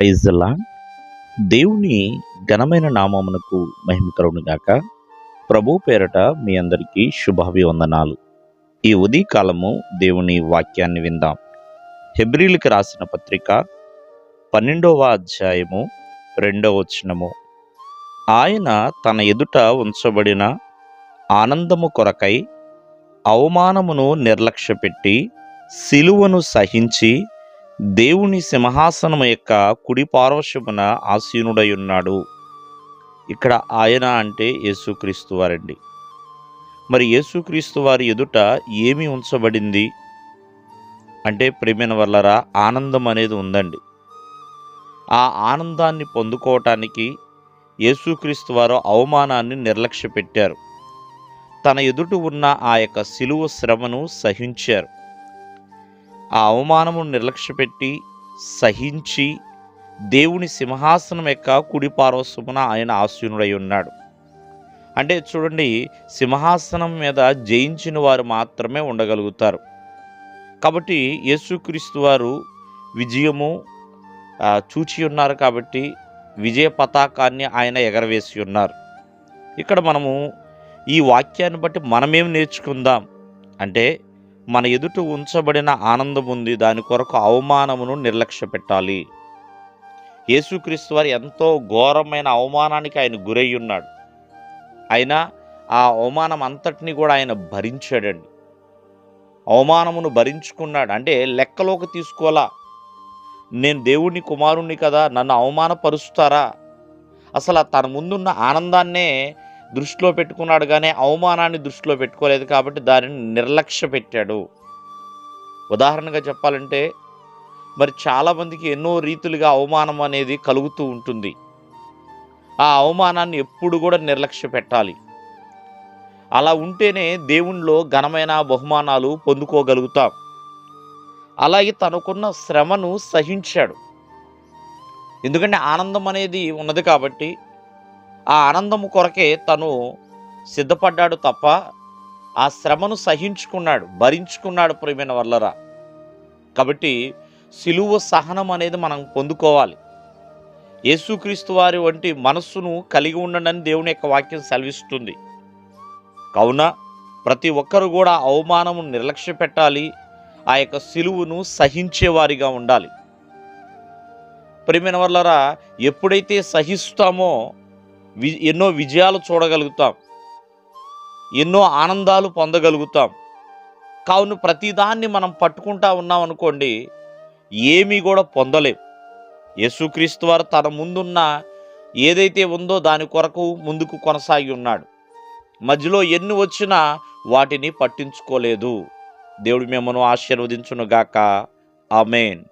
Praise the lord. దేవుని ఘనమైన నామమునకు మహిమ కలుగును గాక. ప్రభు పేరట మీ అందరికీ శుభాభివందనాలు. ఈ ఉదయకాలము దేవుని వాక్యాన్ని విందాం. హెబ్రీయులకు రాసిన పత్రిక 12వ అధ్యాయము 2వ వచనము. ఆయన తన ఎదుట ఉంచబడిన ఆనందము కొరకై అవమానమును నిర్లక్ష్యపెట్టి సిలువను సహించి దేవుని సింహాసనము యొక్క కుడి పార్శ్వమున ఆసీనుడై ఉన్నాడు. ఇక్కడ ఆయన అంటే యేసుక్రీస్తు వారండి. మరి యేసుక్రీస్తు వారి ఎదుట ఏమి ఉంచబడింది అంటే, ప్రియమైన వల్లరా, ఆనందం అనేది ఉందండి. ఆ ఆనందాన్ని పొందుకోవటానికి యేసుక్రీస్తు వారు అవమానాన్ని నిర్లక్ష్య పెట్టారు. తన ఎదుట ఉన్న ఆ యొక్క సిలువ శ్రమను సహించారు. ఆ అవమానమును నిర్లక్ష్యపెట్టి సహించి దేవుని సింహాసనం యొక్క కుడి పార్శ్వమున ఆయన ఆసీనుడై ఉన్నాడు. అంటే చూడండి, సింహాసనం మీద జయించిన వారు మాత్రమే ఉండగలుగుతారు. కాబట్టి యేసుక్రీస్తు వారు విజయము చూచి ఉన్నారు. కాబట్టి విజయ పతాకాన్ని ఆయన ఎగరవేసి ఉన్నారు. ఇక్కడ మనము ఈ వాక్యాన్ని బట్టి మనమేం నేర్చుకుందాం అంటే, మన ఎదుట ఉంచబడిన ఆనందం ఉంది, దాని కొరకు అవమానమును నిర్లక్ష్య పెట్టాలి. యేసుక్రీస్తు వారు ఎంతో ఘోరమైన అవమానానికి ఆయన గురై ఉన్నాడు. అయినా ఆ అవమానం అంతటిని కూడా ఆయన భరించాడండి. అవమానమును భరించుకున్నాడు. అంటే లెక్కలోకి తీసుకోవాలా, నేను దేవుని కుమారుణ్ణి కదా, నన్ను అవమానపరుస్తారా? అసలు తన ముందున్న ఆనందాన్నే దృష్టిలో పెట్టుకున్నాడు, కానీ అవమానాన్ని దృష్టిలో పెట్టుకోలేదు. కాబట్టి దానిని నిర్లక్ష్య పెట్టాడు. ఉదాహరణగా చెప్పాలంటే, మరి చాలామందికి ఎన్నో రీతులుగా అవమానం అనేది కలుగుతూ ఉంటుంది. ఆ అవమానాన్ని ఎప్పుడు కూడా నిర్లక్ష్య పెట్టాలి. అలా ఉంటేనే దేవునిలో ఘనమైన బహుమానాలు పొందుకోగలుగుతాం. అలాగే తనకున్న శ్రమను సహించాడు. ఎందుకంటే ఆనందం అనేది ఉన్నది కాబట్టి ఆ ఆనందము కొరకే తను సిద్ధపడ్డాడు తప్ప ఆ శ్రమను సహించుకున్నాడు, భరించుకున్నాడు. ప్రియమైన వల్లరా, కాబట్టి సిలువ సహనం అనేది మనం పొందుకోవాలి. యేసుక్రీస్తు వారి వంటి మనస్సును కలిగి ఉండండి దేవుని యొక్క వాక్యం సెలవిస్తుంది. కావున ప్రతి ఒక్కరు కూడా అవమానము నిర్లక్ష్య పెట్టాలి, ఆ యొక్క సిలువను సహించేవారిగా ఉండాలి. ప్రియమైన వల్లరా, ఎప్పుడైతే సహిస్తామో ఎన్నో విజయాలు చూడగలుగుతాం, ఎన్నో ఆనందాలు పొందగలుగుతాం. కావున ప్రతిదాన్ని మనం పట్టుకుంటా ఉన్నాం అనుకోండి, ఏమీ కూడా పొందలేం. యేసుక్రీస్తు వారు తన ముందున్న ఏదైతే ఉందో దాని కొరకు ముందుకు కొనసాగి ఉన్నాడు. మధ్యలో ఎన్ని వచ్చినా వాటిని పట్టించుకోలేదు. దేవుడు మిమ్మల్ని ఆశీర్వదించును గాక. ఆమేన్.